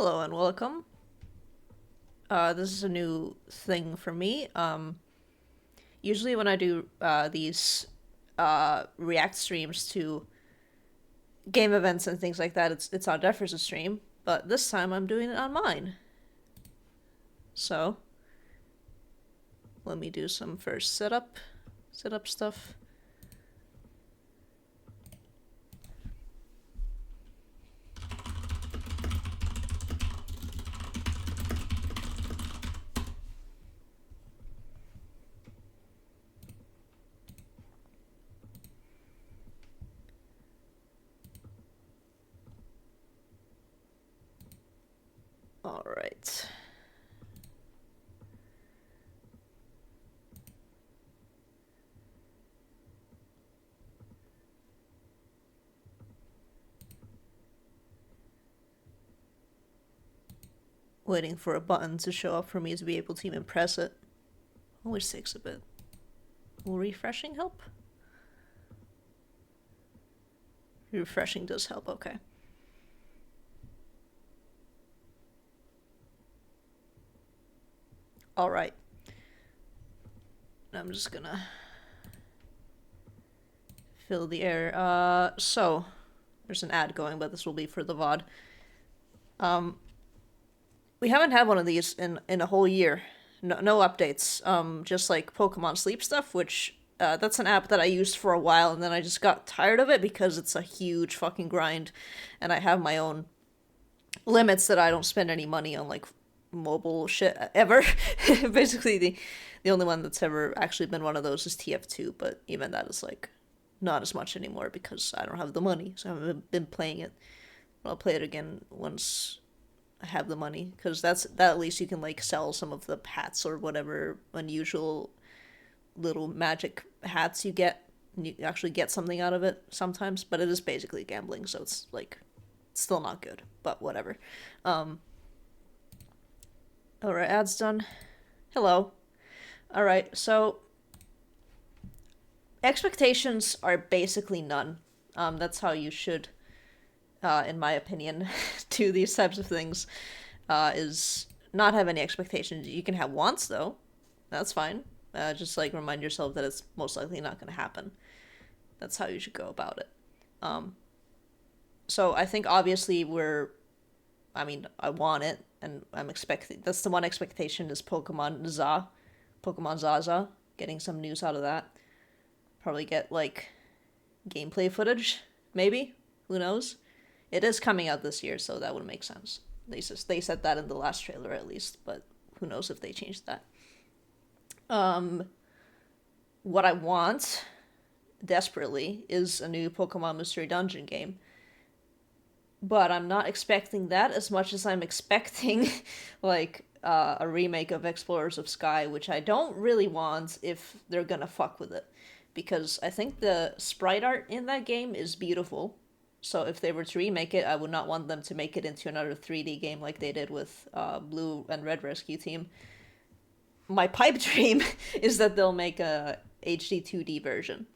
Hello and welcome. This is a new thing for me. Usually when I do these React streams to game events and things like that, it's on Jefferson's stream, but this time I'm doing it on mine. So let me do some first setup stuff. All right. Waiting for a button to show up for me to be able to even press it. Always takes a bit. Will refreshing help? Refreshing does help, okay. Alright. I'm just gonna fill the air. So there's an ad going, but this will be for the VOD. We haven't had one of these in a whole year. No updates. Just like Pokemon Sleep stuff, which that's an app that I used for a while, and then I just got tired of it because it's a huge fucking grind, and I have my own limits that I don't spend any money on like mobile shit ever. Basically, the only one that's ever actually been one of those is TF2, but even that is like not as much anymore because I don't have the money, so I haven't been playing it. I'll play it again once I have the money, because that at least you can like sell some of the hats or whatever unusual little magic hats you get. And you actually get something out of it sometimes, but it is basically gambling, so it's like still not good, but whatever. Alright, ads done. Hello. Alright, so expectations are basically none. That's how you should, in my opinion, do these types of things, is not have any expectations. You can have wants, though. That's fine. Just, like, remind yourself that it's most likely not going to happen. That's how you should go about it. So I think, obviously, I want it, and I'm expecting... That's the one expectation is Pokemon Zaza, getting some news out of that. Probably get, like, gameplay footage, maybe? Who knows? It is coming out this year, so that would make sense. They said that in the last trailer, at least, but who knows if they changed that. What I want, desperately, is a new Pokemon Mystery Dungeon game. But I'm not expecting that as much as I'm expecting, like, a remake of Explorers of Sky, which I don't really want if they're gonna fuck with it. Because I think the sprite art in that game is beautiful. So if they were to remake it, I would not want them to make it into another 3D game like they did with Blue and Red Rescue Team. My pipe dream is that they'll make a HD 2D version.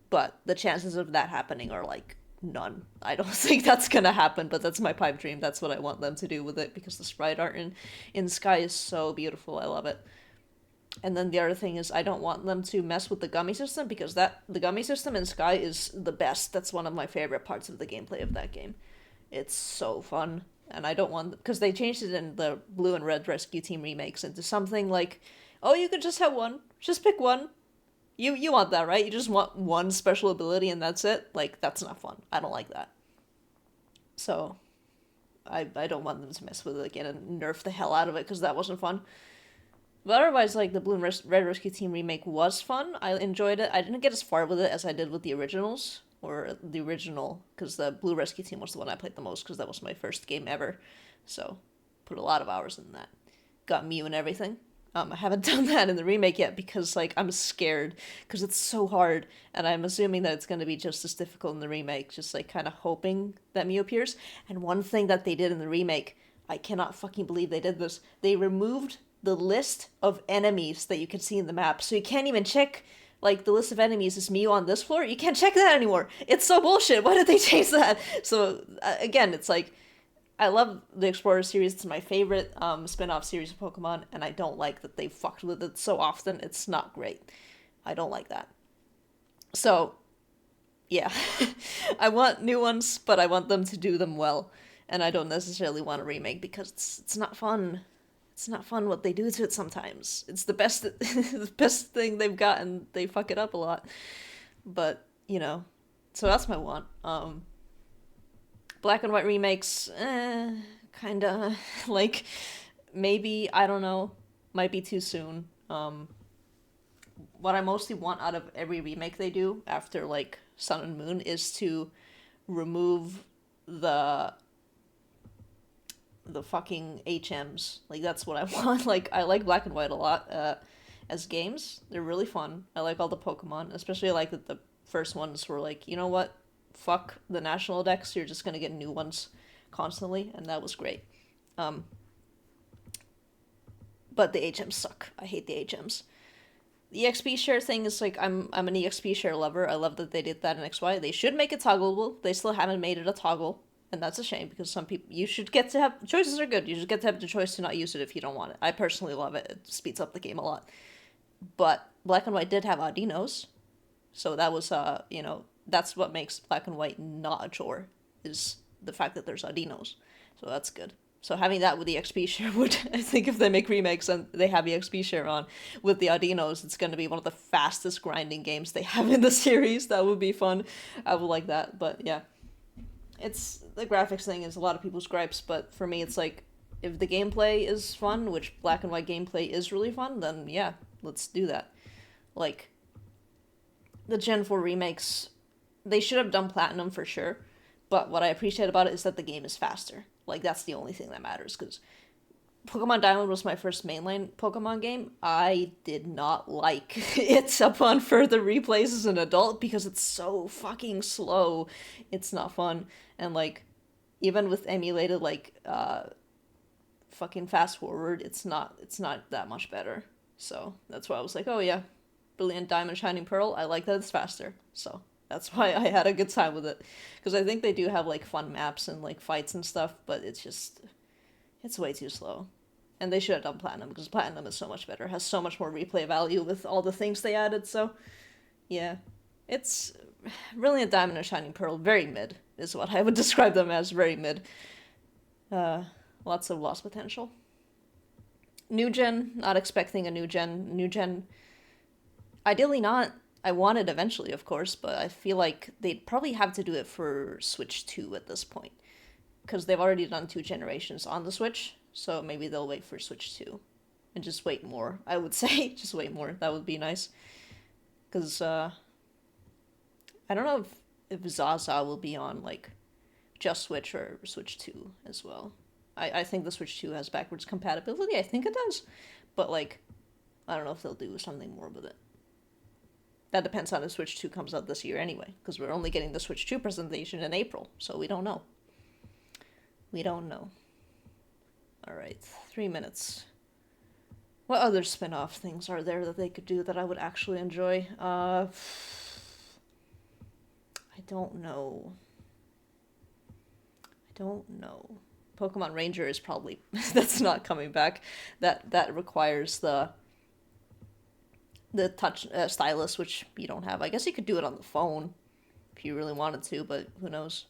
But the chances of that happening are like none. I don't think that's gonna happen, but that's my pipe dream. That's what I want them to do with it because the sprite art in Sky is so beautiful. I love it. And then the other thing is I don't want them to mess with the gummy system because the gummy system in Sky is the best. That's one of my favorite parts of the gameplay of that game. It's so fun. And I don't want... Because they changed it in the Blue and Red Rescue Team remakes into something like, oh, you could just have one. Just pick one. You want that, right? You just want one special ability and that's it? Like, that's not fun. I don't like that. So, I don't want them to mess with it again and nerf the hell out of it because that wasn't fun. But otherwise, like, the Blue and Red Rescue Team remake was fun. I enjoyed it. I didn't get as far with it as I did with the originals. Or the original, because the Blue Rescue Team was the one I played the most, because that was my first game ever. So, put a lot of hours in that. Got Mew and everything. I haven't done that in the remake yet, because, like, I'm scared. Because it's so hard, and I'm assuming that it's going to be just as difficult in the remake. Just, like, kind of hoping that Mew appears. And one thing that they did in the remake, I cannot fucking believe they did this. They removed the list of enemies that you can see in the map. So you can't even check, like, the list of enemies is Mew on this floor. You can't check that anymore. It's so bullshit. Why did they change that? So, again, it's like, I love the Explorer series. It's my favorite spin-off series of Pokemon, and I don't like that they fucked with it so often. It's not great. I don't like that. So, yeah. I want new ones, but I want them to do them well. And I don't necessarily want a remake because it's not fun. It's not fun what they do to it sometimes. It's the best the best thing they've got and they fuck it up a lot. But, so that's my want. Black and white remakes, kinda like maybe, I don't know, might be too soon. What I mostly want out of every remake they do after like Sun and Moon is to remove the the fucking HMs. Like that's what I want. Like I like Black and White a lot as games. They're really fun. I like all the Pokemon, especially I like that the first ones were like, you know what? Fuck the national decks. You're just gonna get new ones constantly, and that was great. Um, but the HMs suck. I hate the HMs. The EXP share thing is like I'm an EXP share lover. I love that they did that in XY. They should make it toggleable. They still haven't made it a toggle, and that's a shame because some people you should get to have choices are good. You should get to have the choice to not use it if you don't want it. I personally love it. It speeds up the game a lot. But Black and White did have Audinos, so that was that's what makes Black and White not a chore is the fact that there's Audinos. So that's good. So having that with the XP share would, I think if they make remakes and they have the XP share on with the Audinos, it's going to be one of the fastest grinding games they have in the series. That would be fun. I would like that. But yeah, it's the graphics thing is a lot of people's gripes, but for me, it's like if the gameplay is fun, which Black and White gameplay is really fun, then yeah, let's do that. Like the Gen 4 remakes, they should have done Platinum for sure, but what I appreciate about it is that the game is faster. Like that's the only thing that matters because Pokemon Diamond was my first mainline Pokemon game. I did not like it upon further replays as an adult because it's so fucking slow. It's not fun. And like even with emulated like fucking fast forward, it's not that much better. So that's why I was like, oh yeah, Brilliant Diamond Shining Pearl, I like that it's faster. So that's why I had a good time with it. Because I think they do have like fun maps and like fights and stuff, but it's way too slow. And they should have done Platinum because Platinum is so much better, has so much more replay value with all the things they added. So yeah, it's Brilliant Diamond and Shining Pearl, very mid is what I would describe them as, very mid. Uh, Lots of lost potential. New gen, not expecting a new gen. New gen, ideally not. I want it eventually, of course, but I feel like they'd probably have to do it for Switch 2 at this point. Because they've already done 2 generations on the Switch, so maybe they'll wait for Switch 2. And just wait more, I would say. Just wait more. That would be nice. Because, I don't know if Zaza will be on, like, just Switch or Switch 2 as well. I think the Switch 2 has backwards compatibility. I think it does. But, like, I don't know if they'll do something more with it. That depends on if Switch 2 comes out this year anyway, because we're only getting the Switch 2 presentation in April, so we don't know. We don't know. Alright, 3 minutes. What other spin-off things are there that they could do that I would actually enjoy? I don't know. Pokemon Ranger is probably that's not coming back. That requires the touch stylus, which you don't have. I guess you could do it on the phone if you really wanted to, but who knows?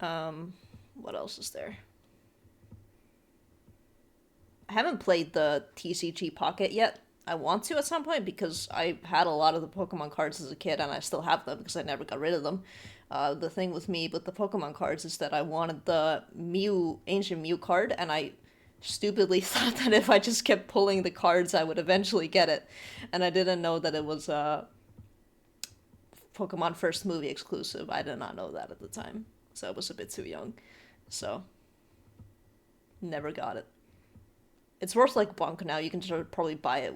What else is there? I haven't played the TCG Pocket yet. I want to at some point because I had a lot of the Pokemon cards as a kid and I still have them because I never got rid of them. The thing with me with the Pokemon cards is that I wanted the Ancient Mew card and I stupidly thought that if I just kept pulling the cards I would eventually get it. And I didn't know that it was a Pokemon First Movie exclusive. I did not know that at the time. So I was a bit too young. So, never got it. It's worth like bunk now. You can just probably buy it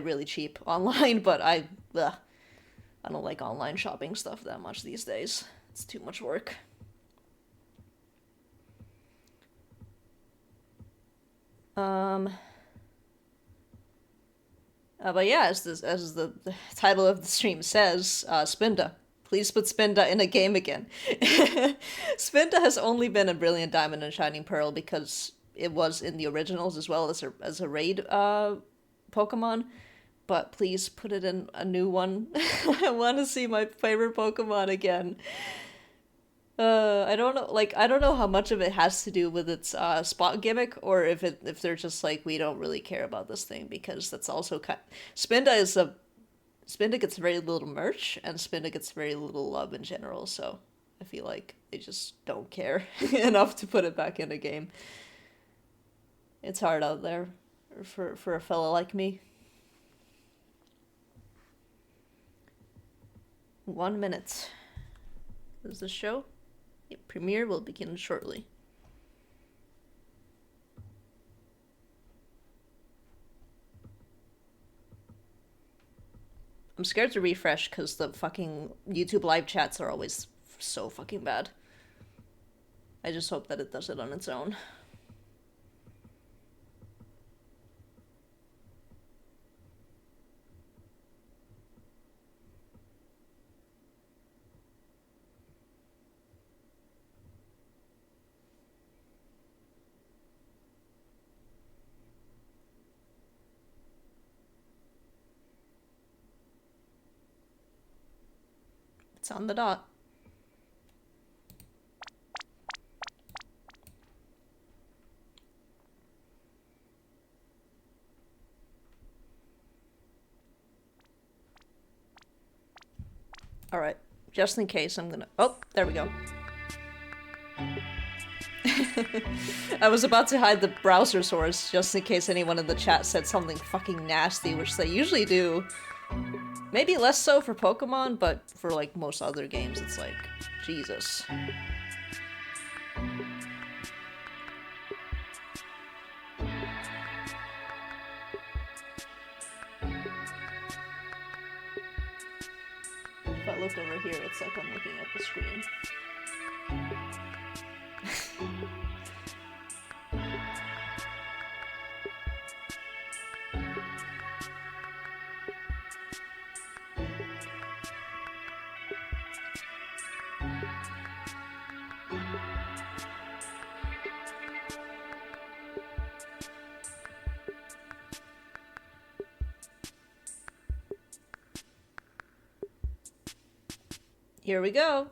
really cheap online, but I don't like online shopping stuff that much these days. It's too much work. Um But yeah, as the title of the stream says, Spinda. Please put Spinda in a game again. Spinda has only been a Brilliant Diamond and Shining Pearl because it was in the originals as well as a raid Pokemon. But please put it in a new one. I want to see my favorite Pokemon again. I don't know. Like, I don't know how much of it has to do with its spot gimmick, or if they're just like, we don't really care about this thing, because that's also kind. Spinda gets very little merch, and Spinda gets very little love in general. So I feel like they just don't care enough to put it back in a game. It's hard out there for a fella like me. 1 minute. Is the show? The premiere will begin shortly. I'm scared to refresh because the fucking YouTube live chats are always so fucking bad. I just hope that it does it on its own. It's on the dot. Alright, just in case I'm gonna... Oh, there we go. I was about to hide the browser source just in case anyone in the chat said something fucking nasty, which they usually do. Maybe less so for Pokemon, but for like most other games, it's like, Jesus. If I look over here, it's like I'm looking at the screen. Here we go.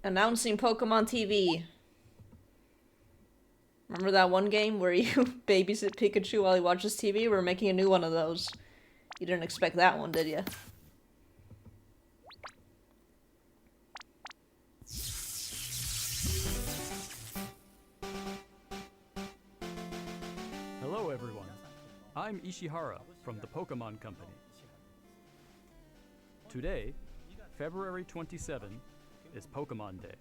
Announcing Pokemon TV. Remember that one game where you babysit Pikachu while he watches TV? We're making a new one of those. You didn't expect that one, did you? Hello everyone, I'm Ishihara from the Pokemon Company. Today, February 27, is Pokemon Day.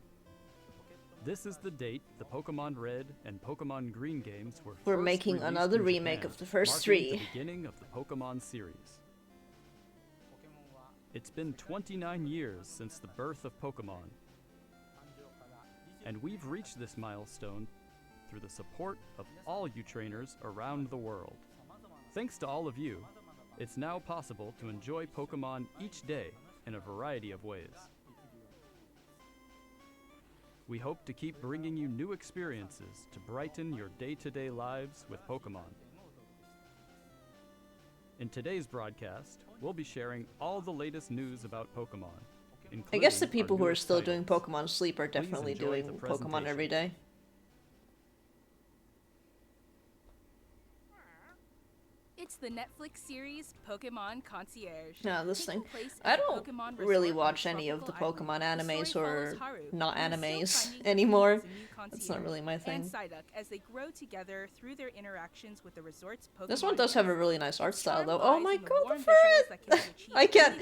This is the date the Pokemon Red and Pokemon Green games were We're making another remake of the first three. The beginning of the Pokemon series. It's been 29 years since the birth of Pokemon, and we've reached this milestone through the support of all you trainers around the world. Thanks to all of you, it's now possible to enjoy Pokemon each day in a variety of ways. We hope to keep bringing you new experiences to brighten your day-to-day lives with Pokemon. In today's broadcast, we'll be sharing all the latest news about Pokemon. I guess the people who are still doing Pokemon Sleep are definitely doing Pokemon every day. It's the Netflix series Pokemon Concierge. No, this thing. I don't really watch any of the Pokemon animes or not animes anymore. That's not really my thing. As they grow together through their interactions with the resort's Pokemon. This one does have a really nice art style though. Oh my god, the ferret! I can't.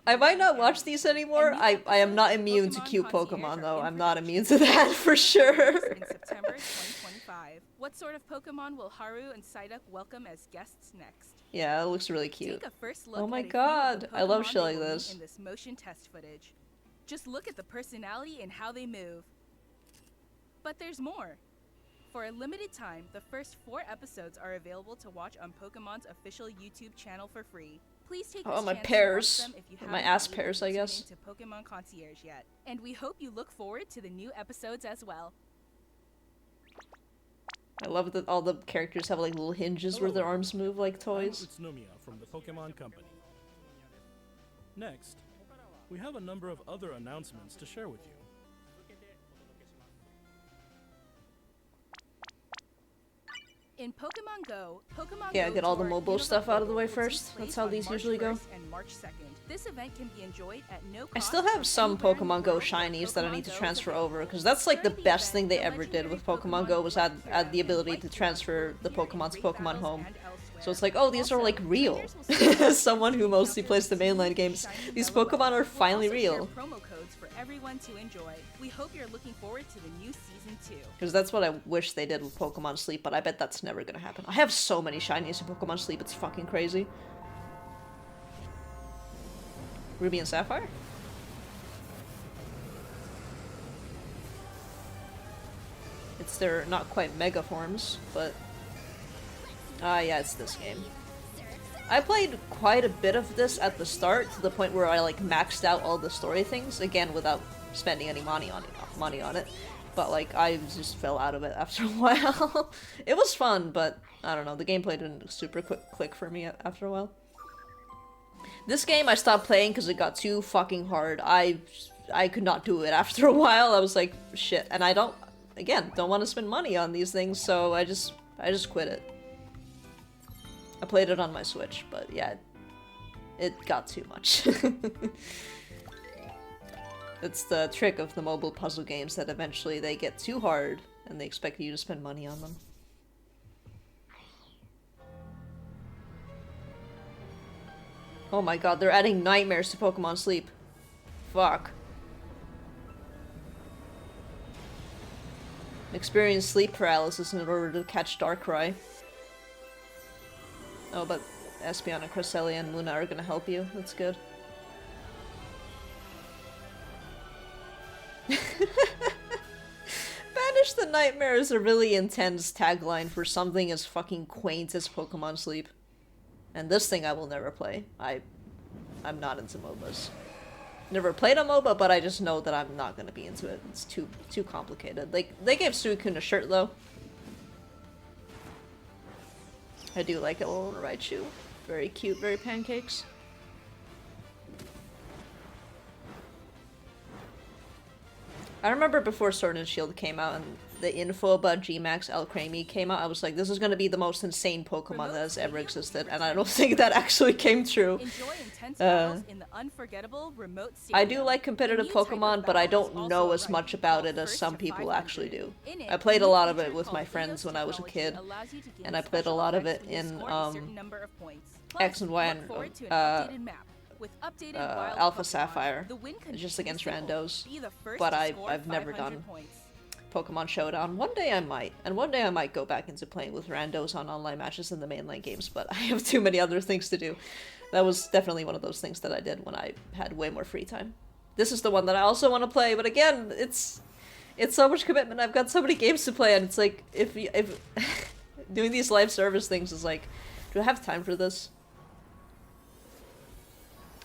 I might not watch these anymore. I am not immune to cute Pokemon though. I'm not immune to that for sure. In September 2025. What sort of Pokemon will Haru and Psyduck welcome as guests next? Yeah, it looks really cute. Take a first look oh my at god, I love shit like this. In this motion test footage. Just look at the personality and how they move. But there's more. For a limited time, the first 4 episodes are available to watch on Pokemon's official YouTube channel for free. Please take Oh, this my chance pears. to watch them if you My haven't ass been able pears, to I tune guess. into Pokemon Concierge yet. And we hope you look forward to the new episodes as well. I love that all the characters have like little hinges where their arms move like toys. I'm Utsunomiya from the Pokemon Company. Next, we have a number of other announcements to share with you. In Pokemon Go, Pokemon Yeah, Go get all the Tour mobile stuff out of the way will take first. place That's how on these March usually go. 1st and March 2nd. This event can be enjoyed at no cost. I still have from some anywhere in the Pokemon Go world where shinies that I need to Pokemon Go is transfer available. over, because that's like the During best thing event, they the ever did with legendary Pokemon Go was add Black the Hero ability and to White transfer Hero the will appear in Pokemon to great Pokemon battles Home. and elsewhere. So it's like, oh, these are Also, like real. trainers will see As someone who encounters mostly plays the with mainline games, shiny these mellow Pokemon are We'll finally also share real. promo codes for everyone to enjoy. We hope you're looking forward to the new season 2. Because that's what I wish they did with Pokemon Sleep, but I bet that's never gonna happen. I have so many shinies in Pokemon Sleep, it's fucking crazy. Ruby and Sapphire? It's their not quite mega forms, but... yeah, it's this game. I played quite a bit of this at the start, to the point where I like maxed out all the story things, again without spending any money on it. But like, I just fell out of it after a while. It was fun, but I don't know, the gameplay didn't super click for me after a while. This game I stopped playing because it got too fucking hard. I could not do it after a while. I was like, shit, and I don't want to spend money on these things, so I just quit it. I played it on my Switch, but yeah, it got too much. It's the trick of the mobile puzzle games that eventually they get too hard and they expect you to spend money on them. Oh my god, they're adding nightmares to Pokemon Sleep. Fuck. Experience sleep paralysis in order to catch Darkrai. Oh, but Espeon and Cresselia and Luna are gonna help you. That's good. Banish the Nightmare is a really intense tagline for something as fucking quaint as Pokemon Sleep. And this thing I will never play. I'm not into MOBAs. Never played a MOBA, but I just know that I'm not gonna be into it. It's too complicated. Like, they gave Suicune a shirt though. I do like a little Raichu. Very cute, very pancakes. I remember before Sword and Shield came out and the info about G-Max Alcremie came out, I was like, this is gonna be the most insane Pokemon that has ever existed, and I don't think that actually came true. Enjoy intense battles in the unforgettable remote I stadium. do like competitive A new type of Pokemon, but I battle is don't also know as arriving, much about called it as First some to people 500. actually do. In it, I played a new lot of it feature with my called friends when I was a Theos kid, technology allows you to gain and I played a special lot of effects it when you in, score a certain number of points. X and Y Look and, forward to an updated map. With updated wild Alpha Pokemon, Sapphire, the win just condition against is simple. randos, Be the first but to I've score never 500 done points. Pokemon Showdown. One day I might, and one day I might go back into playing with randos on online matches in the mainline games, but I have too many other things to do. That was definitely one of those things that I did when I had way more free time. This is the one that I also want to play, but again, it's so much commitment. I've got so many games to play, and it's like, if doing these live service things is like, do I have time for this?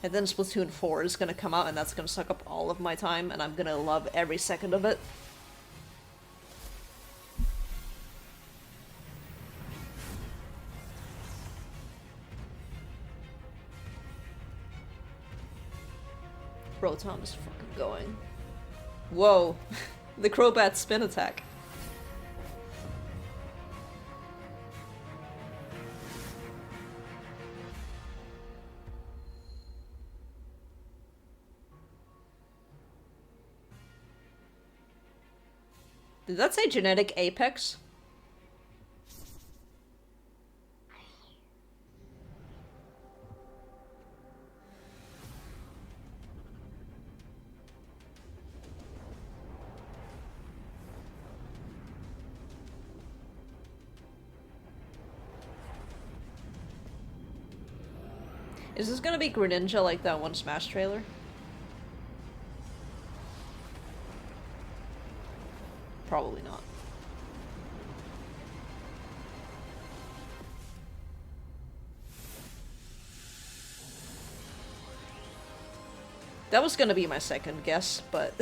And then Splatoon 4 is gonna come out, and that's gonna suck up all of my time, and I'm gonna love every second of it. Rotom is fucking going. Whoa. The Crobat spin attack. Did that say genetic apex? Is this gonna be Greninja like that one Smash trailer? Probably not. That was gonna be my second guess, but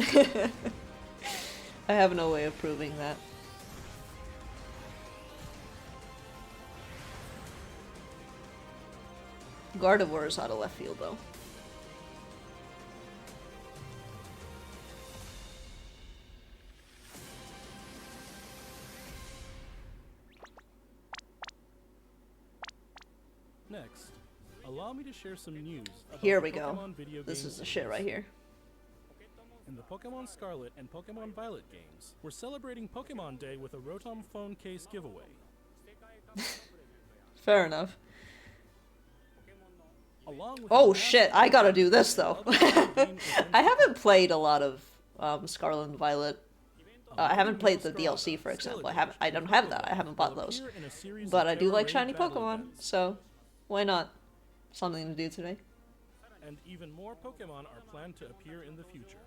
I have no way of proving that. Gardevoir is out of left field, though. Next, allow me to share some news about Here the we go. Pokemon video This game is the shit series. right here. In the Pokemon Scarlet and Pokemon Violet games, we're celebrating Pokemon Day with a Rotom phone case giveaway. Fair enough. Along with Oh a shit, massive I gotta do of this though. other video game I events. haven't played a lot of Scarlet and Violet. I haven't played the DLC, for example. I don't have that. I haven't bought those. But I do like shiny Pokemon, so why not? Something to do today. And even more Pokemon are planned to appear in the future.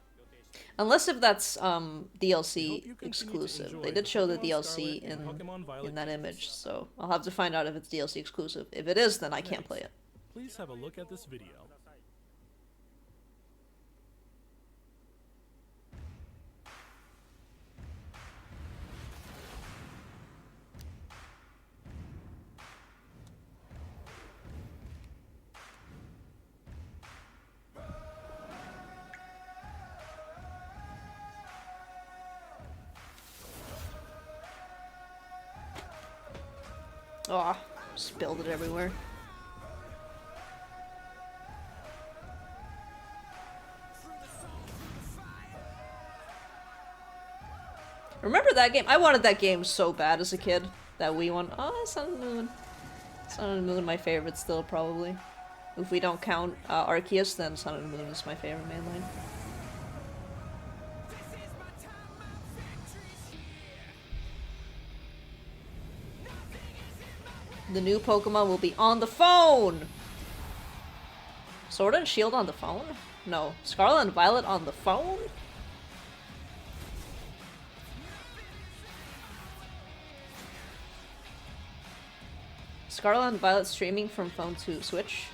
Unless if that's We hope you DLC continue to exclusive. enjoy They the did show the Pokemon DLC Scarlet and Pokemon Violet in that games. image, so I'll have to find out if it's DLC exclusive. If it is, then I can't play it. Please have a look at this video. Aw, spilled it everywhere. Remember that game? I wanted that game so bad as a kid. That Wii one. Oh, Sun and Moon. Sun and Moon, my favorite still, probably. If we don't count Arceus, then Sun and Moon is my favorite mainline. The new Pokemon will be on the phone! Sword and Shield on the phone? No. Scarlet and Violet on the phone? Scarlet and Violet streaming from phone to Switch?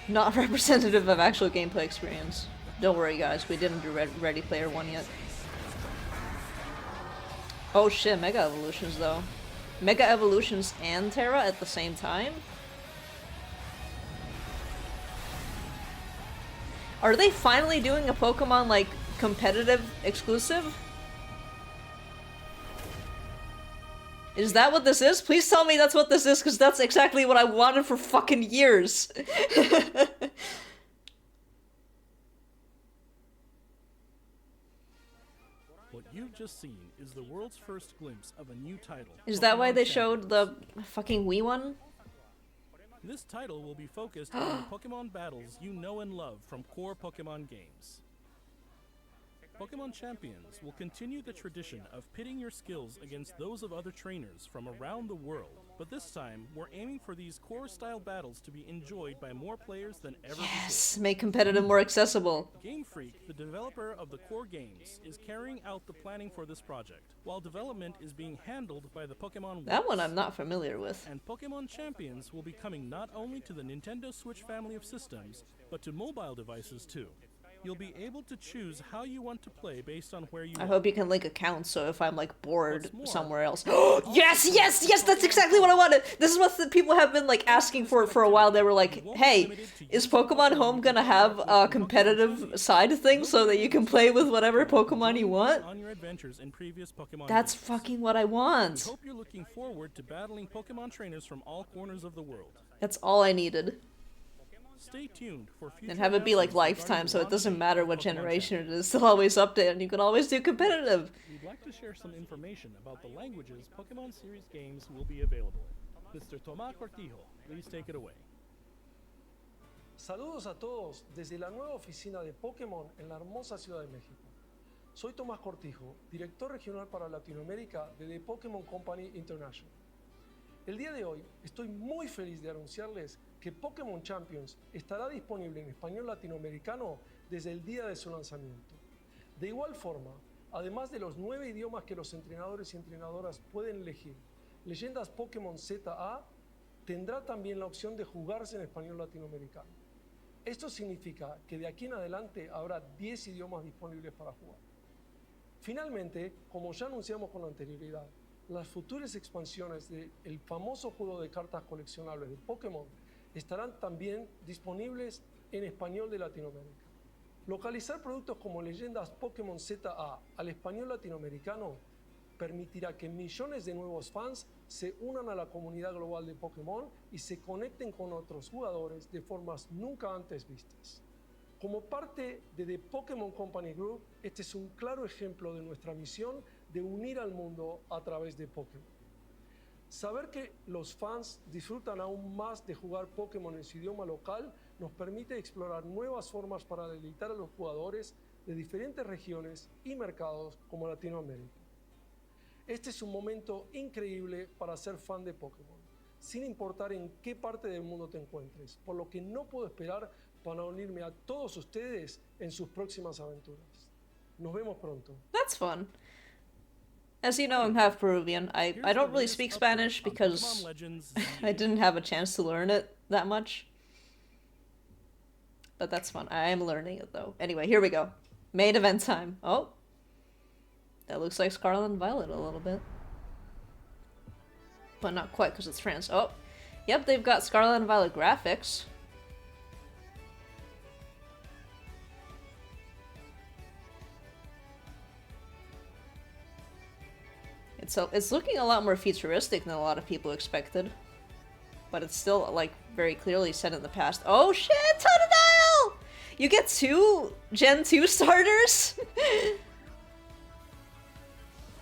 Not representative of actual gameplay experience. Don't worry guys, we didn't do Ready Player One yet. Oh shit, Mega Evolutions though. Mega Evolutions and Terra at the same time? Are they finally doing a Pokemon, like, competitive exclusive? Is that what this is? Please tell me that's what this is, because that's exactly what I wanted for fucking years. What you've just seen is the world's first glimpse of a new title. Is that why Pokemon they showed the Champions. fucking Wii one? This title will be focused on the Pokemon battles you know and love from core Pokemon games. Pokemon Champions will continue the tradition of pitting your skills against those of other trainers from around the world, but this time we're aiming for these core-style battles to be enjoyed by more players than ever Yes, make competitive more accessible. before. Game Freak, the developer of the core games, is carrying out the planning for this project, while development is being handled by the Pokemon That one Works. I'm not familiar with. And Pokemon Champions will be coming not only to the Nintendo Switch family of systems, but to mobile devices too. You'll be able to choose how you want to play based on where you I are. hope you can link accounts, so if I'm like bored What's more, somewhere else. Yes, yes, yes, that's exactly what I wanted! This is what the people have been like asking for a while. They were like, hey, is Pokemon Home gonna have a competitive side thing so that you can play with whatever Pokemon you want? On your adventures in previous Pokemon That's games. fucking what I We want. hope you're looking forward to battling Pokemon trainers from all corners of the world. That's all I needed. Stay tuned for future And have it be like announcements lifetime, regarding so the it doesn't launch matter of what Pokemon generation Champions. it is. They'll always update, and you can always do competitive. We'd like to share some information about the languages Pokemon series games will be available in. Mr. Tomás Cortijo, please take it away. Saludos a todos desde la nueva oficina de Pokémon en la hermosa Ciudad de México. Soy Tomás Cortijo, director regional para Latinoamérica de The Pokémon Company International. El día de hoy estoy muy feliz de anunciarles que Pokémon Champions estará disponible en español latinoamericano desde el día de su lanzamiento. De igual forma, Además de los 9 idiomas que los entrenadores y entrenadoras pueden elegir, Leyendas Pokémon ZA tendrá también la opción de jugarse en español latinoamericano. Esto significa que de aquí en adelante habrá 10 idiomas disponibles para jugar. Finalmente, como ya anunciamos con anterioridad, las futuras expansiones del famoso juego de cartas coleccionables de Pokémon estarán también disponibles en español de Latinoamérica. Localizar productos como Leyendas Pokémon ZA al español latinoamericano permitirá que millones de nuevos fans se unan a la comunidad global de Pokémon y se conecten con otros jugadores de formas nunca antes vistas. Como parte de The Pokémon Company Group, este es un claro ejemplo de nuestra misión de unir al mundo a través de Pokémon. Saber que los fans disfrutan aún más de jugar Pokémon en su idioma local nos permite explorar nuevas formas para deleitar a los jugadores de diferentes regiones y mercados como Latinoamérica. Este es un momento increíble para ser fan de Pokémon, sin importar en qué parte del mundo te encuentres, por lo que no puedo esperar para unirme a todos ustedes en sus próximas aventuras. Nos vemos pronto. That's fun. As you know, I'm half Peruvian. I don't really speak Spanish because I didn't have a chance to learn it that much. But that's fun. I am learning it though. Anyway, here we go. Main event time. Oh. That looks like Scarlet and Violet a little bit. But not quite because it's France. Oh. Yep, they've got Scarlet and Violet graphics. It's looking a lot more futuristic than a lot of people expected. But it's still, like, very clearly set in the past. Oh shit, Totodile! You get 2 Gen 2 starters?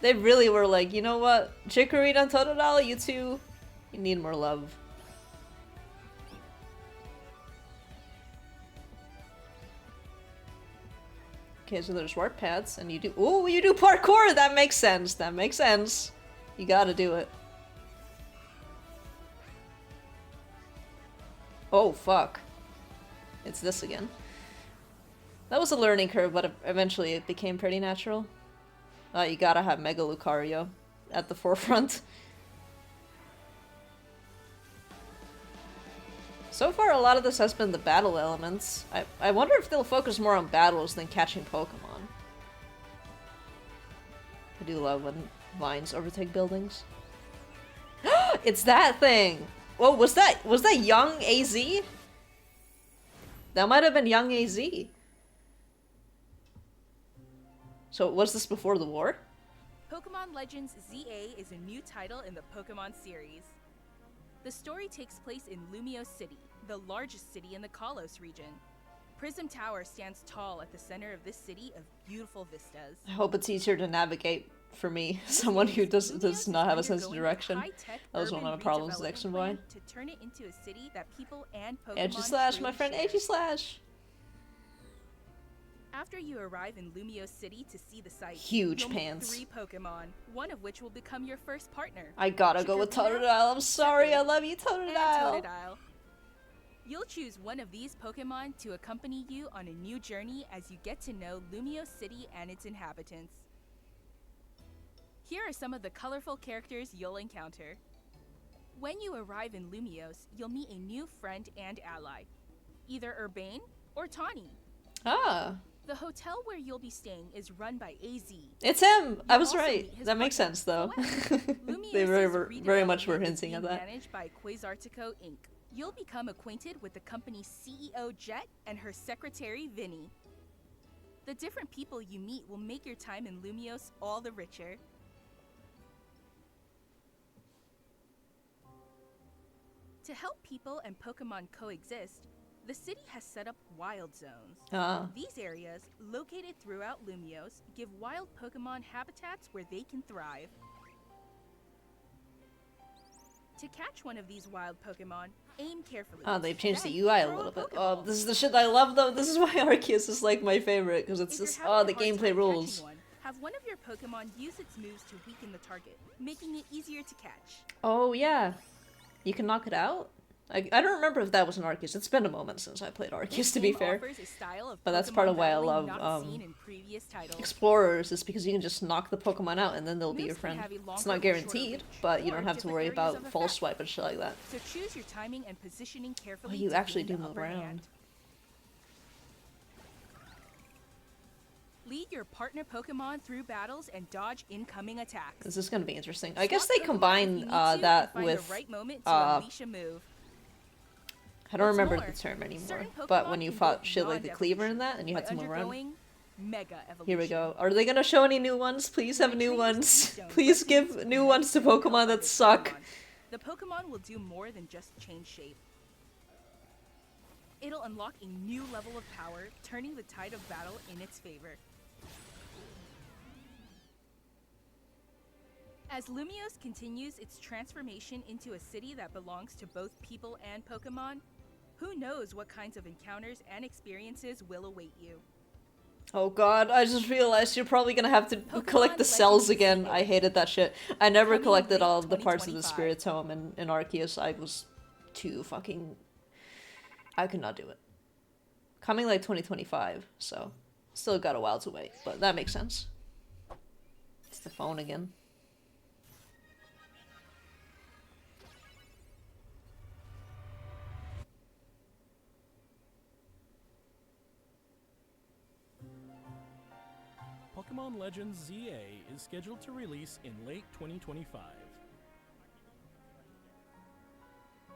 They really were like, you know what? Chikorita and Totodile, you two, you need more love. Okay, so there's warp pads, and you do- ooh, you do parkour! That makes sense, that makes sense. You gotta do it. Oh, fuck. It's this again. That was a learning curve, but eventually it became pretty natural. You gotta have Mega Lucario at the forefront. So far, a lot of this has been the battle elements. I wonder if they'll focus more on battles than catching Pokemon. I do love when vines overtake buildings. It's that thing! Whoa, was that young AZ? That might have been young AZ. So was this before the war? Pokemon Legends ZA is a new title in the Pokemon series. The story takes place in Lumio City, the largest city in the Kalos region. Prism Tower stands tall at the center of this city of beautiful vistas. I hope it's easier to navigate for me, someone who does not have a sense of direction. That was one of the problems with X and Y. To turn it into a city that people and Pokemon Edgy Slash, my friend share. Edgy Slash! After you arrive in Lumio City to see the site, Huge you'll meet pants. 3 Pokemon, one of which will become your first partner. I gotta go with Totodile. I'm sorry, I love you, And Totodile. Totodile. You'll choose one of these Pokemon to accompany you on a new journey as you get to know Lumio City and its inhabitants. Here are some of the colorful characters you'll encounter. When you arrive in Lumios, you'll meet a new friend and ally, either Urbane or Tawny. Ah, The hotel where you'll be staying is run by AZ. it's him! I was also right. meet his That makes partner, sense, though. Lumios They is very much were redevelopment hinting at being that. managed by Quasartico Inc. You'll become acquainted with the company's CEO Jet and her secretary Vinny. The different people you meet will make your time in Lumios all the richer. To help people and Pokemon coexist, the city has set up wild zones. Ah. These areas, located throughout Lumios, give wild Pokemon habitats where they can thrive. To catch one of these wild Pokemon, aim carefully. Oh, they've changed Then the UI a throw little bit. Pokeball. Oh, this is the shit I love, though. This is why Arceus is, like, my favorite, because it's If you're just, having oh, a the hard gameplay time rules. catching one, have one of your Pokemon use its moves to weaken the target, making it easier to catch. Oh, yeah. You can knock it out? I don't remember if that was an Arceus. It's been a moment since I played Arceus, This to be game fair. offers a style of But that's part of Pokemon why I battling love not seen in previous titles. Explorers, is because you can just knock the Pokemon out and then they'll be Moves your can friend. have a It's longer not or shorter guaranteed, reach, but you or don't have to different worry areas about of false effect. swipe and shit like that. So choose your timing and positioning carefully. Oh, you to actually gain do the move upper around. hand. Lead your partner Pokemon through battles and dodge incoming attacks. This is gonna be interesting. I guess Swap they Pokemon combine if you need to, that and find with the right moment to unleash a move. I don't What's remember more, the term anymore. certain But Pokemon when you can fought go shit like beyond the Cleaver in evolution that and you had by to move around. undergoing Mega evolution. Here we go. Are they gonna show any new ones? Please have When new retrieving your ones. Stone Please residents give with new nice ones to and built Pokemon by that this suck. Pokemon, the Pokemon will do more than just change shape. It'll unlock a new level of power, turning the tide of battle in its favor. As Lumiose continues its transformation into a city that belongs to both people and Pokemon, who knows what kinds of encounters and experiences will await you. Oh god, I just realized you're probably gonna have to Pokemon collect the Legends cells again. ZA. I hated that shit. I never Coming collected late all of the parts of the 2025. Spirit Tome in Arceus. I was too fucking... I could not do it. Coming like 2025, so still got a while to wait, but that makes sense. It's the phone again. Pokemon Legends ZA is scheduled to release in late 2025.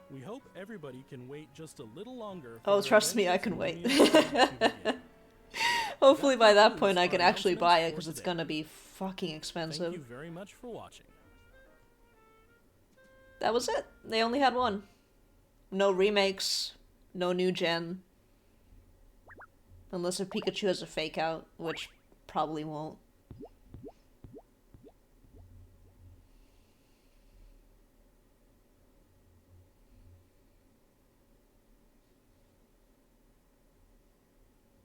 We hope everybody can wait just a little longer. Oh, the trust me, I adventures can wait. of Lumiose to begin. Hopefully by that concludes point I our can actually buy it, announcements because for it's today. gonna be fucking expensive. Thank you very much for watching. That was it. They only had one. No remakes, no new gen. Unless if Pikachu has a fake out, which probably won't.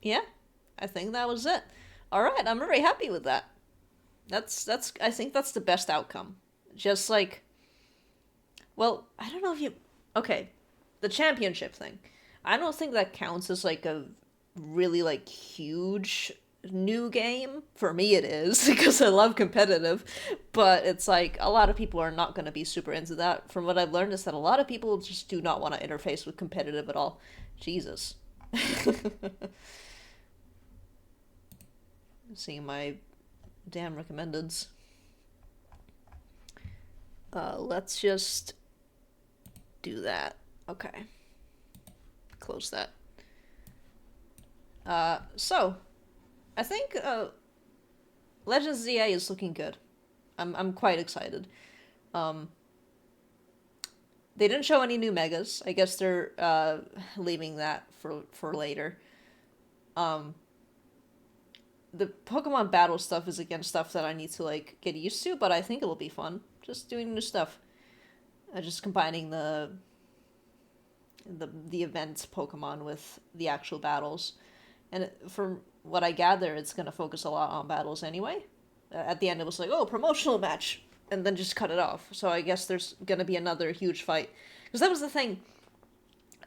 Yeah, I think that was it. Alright, I'm very happy with that. I think that's the best outcome. Just like, well, I don't know if you, okay, the championship thing. I don't think that counts as like a really like huge new game. For me it is, because I love competitive, but it's like a lot of people are not going to be super into that. From what I've learned is that a lot of people just do not want to interface with competitive at all. Jesus. Seeing my damn recommendeds. Let's just do that. Okay. Close that. So, I think, Legends ZA is looking good. I'm quite excited. They didn't show any new megas. I guess they're, leaving that for later. The Pokemon battle stuff is again stuff that I need to like get used to, but I think it'll be fun. Just doing new stuff. Just combining the event Pokemon with the actual battles. And from what I gather, it's going to focus a lot on battles anyway. At the end, it was like, oh, promotional match, and then just cut it off. So I guess there's going to be another huge fight. Because that was the thing.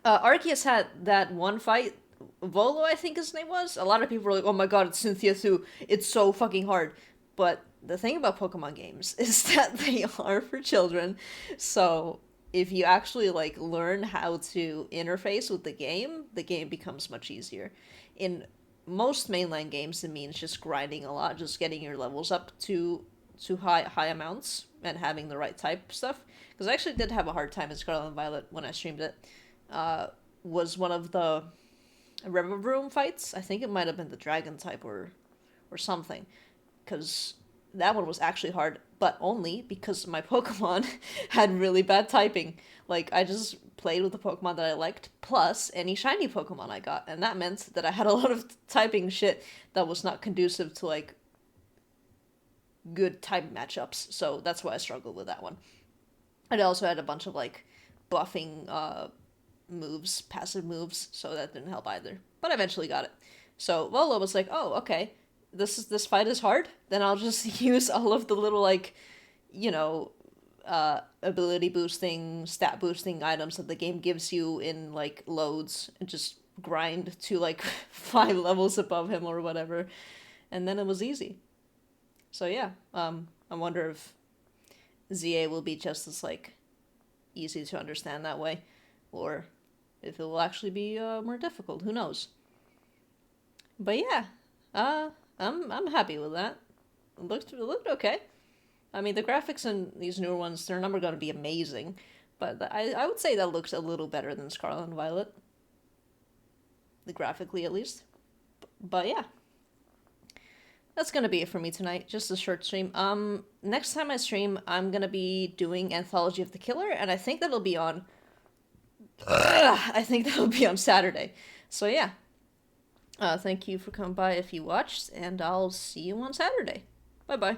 Arceus had that one fight, Volo, I think his name was. A lot of people were like, oh my god, it's Cynthia too. It's so fucking hard. But the thing about Pokemon games is that they are for children. So if you actually like learn how to interface with the game becomes much easier. In most mainline games, it means just grinding a lot, just getting your levels up to high amounts and having the right type stuff. Because I actually did have a hard time in Scarlet and Violet when I streamed it. Was one of the Reverum fights. I think it might have been the Dragon type or something. Because that one was actually hard, but only because my Pokemon had really bad typing. Like, I just played with the Pokemon that I liked, plus any shiny Pokemon I got, and that meant that I had a lot of typing shit that was not conducive to, like, good type matchups, so that's why I struggled with that one. And I also had a bunch of, like, buffing, moves, passive moves, so that didn't help either. But I eventually got it. So Volo was like, oh, okay, this fight is hard, then I'll just use all of the little, like, you know, ability boosting, stat boosting items that the game gives you in like loads, and just grind to like 5 levels above him or whatever, and then it was easy. So yeah, I wonder if ZA will be just as like easy to understand that way, or if it will actually be more difficult. Who knows? But yeah, I'm happy with that. It looked okay. I mean, the graphics in these newer ones, they're never going to be amazing, but I would say that looks a little better than Scarlet and Violet, graphically at least. But yeah, that's gonna be it for me tonight. Just a short stream. Next time I stream, I'm gonna be doing Anthology of the Killer, and I think that'll be on. I think that'll be on Saturday. So yeah. Thank you for coming by if you watched, and I'll see you on Saturday. Bye bye.